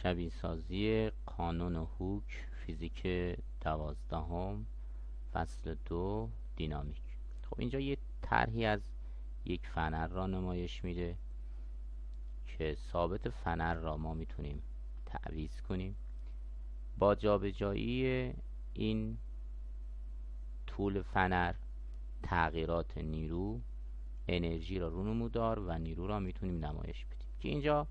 شبیه سازی قانون هوک فیزیک 12 فصل 2 دینامیک. خب اینجا یه طرحی از یک فنر را نمایش میده که ثابت فنر را ما میتونیم تعویض کنیم. با جابجایی این طول فنر تغییرات نیرو، انرژی را رو نمودار و نیرو را میتونیم نمایش بدیم که اینجا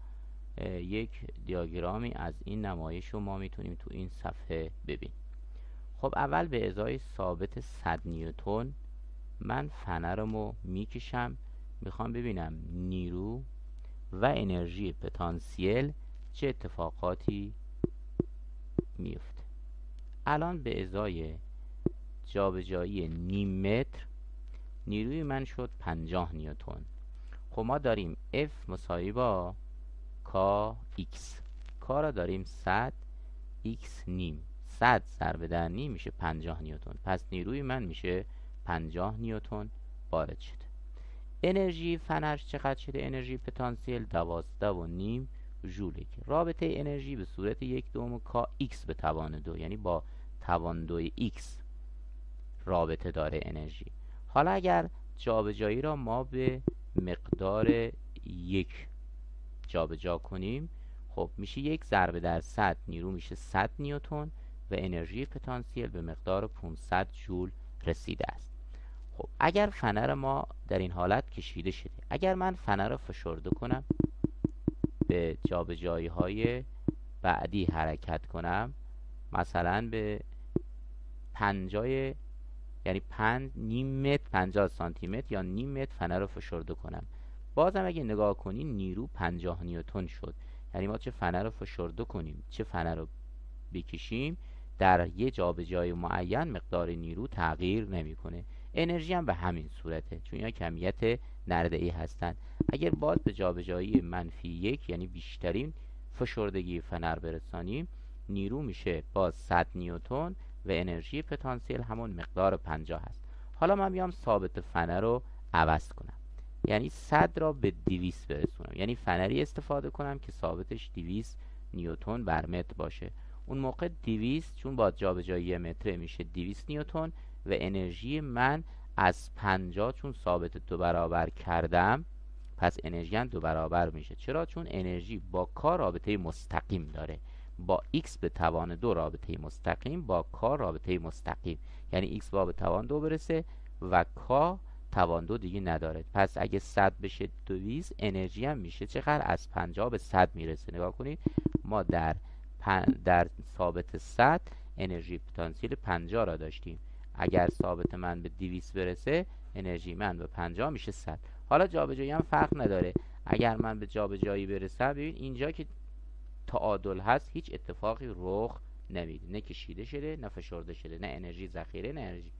یک دیاگرامی از این نمایش رو ما میتونیم تو این صفحه ببینیم. خب اول به ازای ثابت 100 نیوتن من فنرمو میکشم، میخوام ببینم نیرو و انرژی پتانسیل چه اتفاقاتی میفته. الان به ازای جابجایی نیم متر نیروی من شد 50 نیوتن. خب ما داریم F مساوی با کا X، کا را داریم 100 X نیم، 100 ضرب در نیم میشه 50 نیوتن. پس نیروی من میشه 50 نیوتن وارد شده. انرژی فنرش چقدر شده؟ انرژی پتانسیل 12.5 ژوله. رابطه انرژی به صورت 1/2 کا X به توان 2، یعنی با توان 2 X رابطه داره انرژی. حالا اگر جابجایی را ما به مقدار 1 جابجا کنیم، خب میشه 1 ضرب در 100 نیرو میشه 100 نیوتن و انرژی پتانسیل به مقدار 500 ژول رسیده است. خب اگر فنر ما در این حالت کشیده شده، اگر من فنر را فشرده کنم، به جابجایی های بعدی حرکت کنم، مثلا به 50 یعنی نیم متر 50 سانتی متر یا نیم متر فنر رو فشرده کنم، بازم اگه نگاه کنین نیرو 50 نیوتن شد. یعنی ما چه فنر رو فشرده کنیم چه فنر رو بکشیم، در یه جابجایی معین مقدار نیرو تغییر نمیکنه. انرژی هم به همین صورته، چون اینا کمیت نرده‌ای هستند. اگر باز به جابجایی -1 یعنی بیشترین فشردگی فنر برسانیم، نیرو میشه باز 100 نیوتن و انرژی پتانسیل همون مقدار 50 هست. حالا من میام ثابت فنر رو عوض کنم، یعنی 100 را به 200 برسونم، یعنی فنری استفاده کنم که ثابتش 200 نیوتن بر متر باشه. اون موقع 200 چون با جابجایی متر میشه 200 نیوتن و انرژی من از 50 چون ثابت 2 برابر کردم، پس انرژی هم 2 برابر میشه. چرا؟ چون انرژی با کا رابطه مستقیم داره، با x به توان 2 رابطه مستقیم، با کا رابطه مستقیم، یعنی x با به توان 2 برسه و کا توان 2 دیگه نداره. پس اگه 100 بشه 200، انرژی هم میشه چقدر؟ از 50 به 100 میرسه. نگاه کنید ما در ثابت 100 انرژی پتانسیل 50 را داشتیم، اگر ثابت من به 200 برسه انرژی من به 50 میشه 100. حالا جابجایی هم فرق نداره، اگر من به جابجایی برسم، ببین اینجا که تعادل هست هیچ اتفاقی رخ نمیده، نه کشیده شده نه فشرده شده، نه انرژی ذخیره نه انرژی.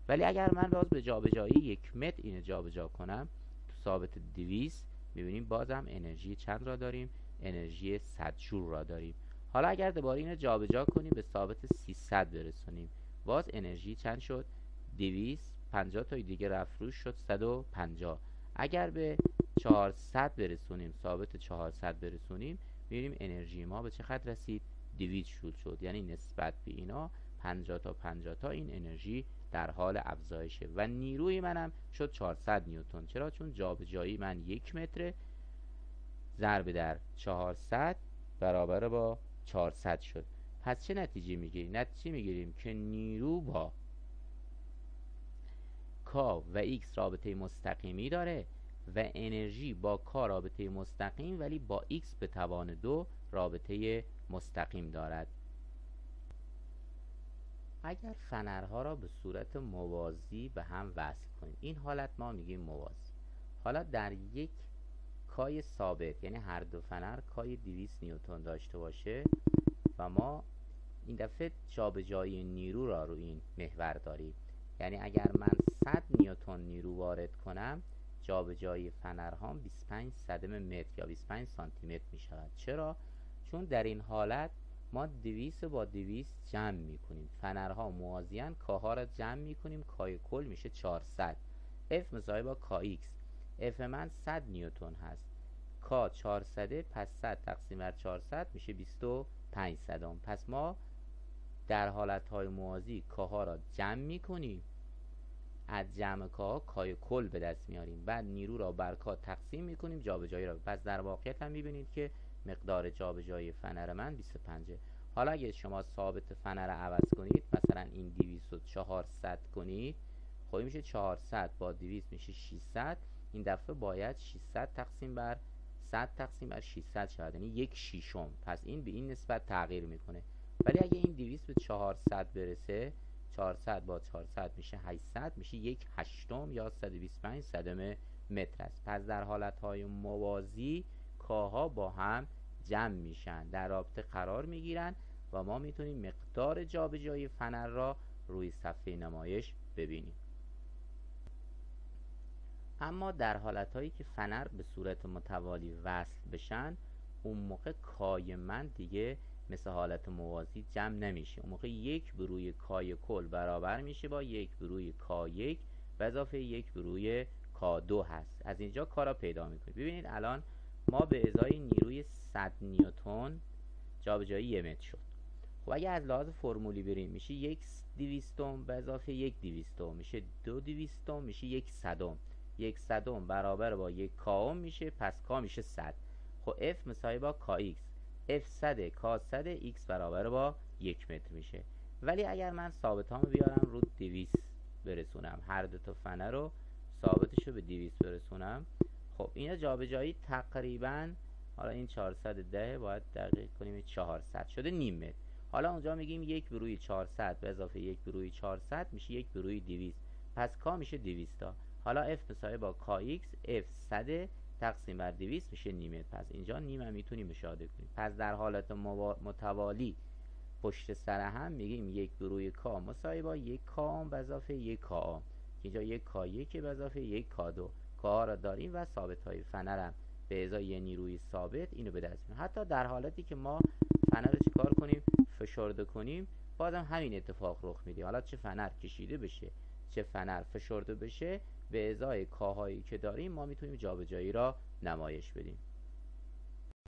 ولی اگر من باز به جابجایی 1 متر اینو جابجا کنم تو ثابت 200، میبینیم بازم انرژی چند را داریم؟ انرژی 100 ژول را داریم. حالا اگر دوباره اینو جابجا کنیم به ثابت 300 برسونیم، باز انرژی چند شد؟ 200. 50 تا دیگه رفت روش شد 150. اگر به 400 برسونیم، ثابت 400 برسونیم، می‌بینیم انرژی ما به چقدر رسید؟ 200 ژول شد. یعنی نسبت به اینا 50 تا 50 تا این انرژی در حال افزایشه و نیروی منم شد 400 نیوتن. چرا؟ چون جابجایی من 1 متر ضرب در 400 برابر با 400 شد. پس چه نتیجه میگیریم؟ نتیجه میگیریم که نیرو با کا و x رابطه مستقیمی داره و انرژی با کا رابطه مستقیم ولی با x به توان 2 رابطه مستقیم دارد. اگر فنرها را به صورت موازی به هم وصل کنیم، این حالت ما میگیم موازی. حالا در یک کای ثابت، یعنی هر دو فنر کای 200 نیوتن داشته باشه و ما این دفعه جابجایی نیرو را رو این محور داریم، یعنی اگر من 100 نیوتن نیرو وارد کنم، جابجایی فنرهام 25 صدم متر یا 25 سانتی متر می شود. چرا؟ چون در این حالت ما 200 با 200 جمع می کنیم، فنرها موازیان، کاها را جمع می کنیم، کای کل میشه 400. F مساوی با کا X. F من 100 نیوتن هست، کا 400 پس 100 تقسیم بر 400 میشه 25 صدم. پس ما در حالتهای موازی کاها را جمع میکنیم، از جمع کاها کای کل به دست میاریم، بعد نیرو را بر کا تقسیم میکنیم، جابجایی را. پس در واقعیت هم میبینید که مقدار جابجایی فنر من 25. حالا اگه شما ثابت فنر رو عوض کنید، مثلا این 200 رو 400 کنید، خب میشه 400 با 200 میشه 600. این دفعه باید 600 تقسیم بر 100 تقسیم بر 600 شود، یعنی 1/6. پس این به این نسبت تغییر میکنه. ولی اگه این 200 به 400 برسه، 400 با 400 میشه 800، میشه 1/8 یا 125 صدم متر است. پس در حالتهای موازی کاها با هم جمع میشن، در رابطه قرار میگیرن و ما میتونیم مقدار جابجایی فنر را روی صفحه نمایش ببینیم. اما در حالتهایی که فنر به صورت متوالی وصل بشن، اون موقع کای من دیگه مثل حالت موازی جمع نمیشه. اون موقع 1 به روی کای کل برابر میشه با 1 به روی کا1 و اضافه 1 به روی کا2 هست. از اینجا کارا پیدا میکنید. ببینید الان ما به ازای نیروی 100 نیوتن جابجایی 1 متر شد. خب اگه از لحاظ فرمولی بریم، میشه 1/200 به اضافه 1/200 میشه 2/200 میشه 1/100. 1/100 برابر با 1 کا میشه، پس کا میشه 100. خب F مساوی با کا X، F 100 کا 100 X برابر با 1 متر میشه. ولی اگر من ثابتامو بیارم رو 200 برسونم، هر دو تا فنر رو ثابتشو به 200 برسونم، خب اینا جابجایی تقریبا، حالا این 410 باید دقیق کنیم، 400 شده نیم متر. حالا اونجا میگیم 1 به روی 400 به اضافه 1 به روی 400 میشه 1 به روی 200. پس کا میشه 200 تا. حالا F مساوی با کا X، F 100 تقسیم بر 200 میشه نیم متر. پس اینجا نیم هم میتونیم اشاره کنیم. پس در حالت متوالی پشت سر هم میگیم 1 به روی کا مساوی با 1 کا به اضافه 1 کا. اینجا 1 کا 1 به اضافه 1 کا 2. کا را داریم و ثابت های فنر هم به ازای یه نیروی ثابت اینو به دست میاریم. حتی در حالتی که ما فنر رو چیکار کنیم، فشرده کنیم، بازم همین اتفاق رخ میده. حالا چه فنر کشیده بشه چه فنر فشرده بشه، به ازای کاهایی که داریم ما میتونیم جابجایی را نمایش بدیم.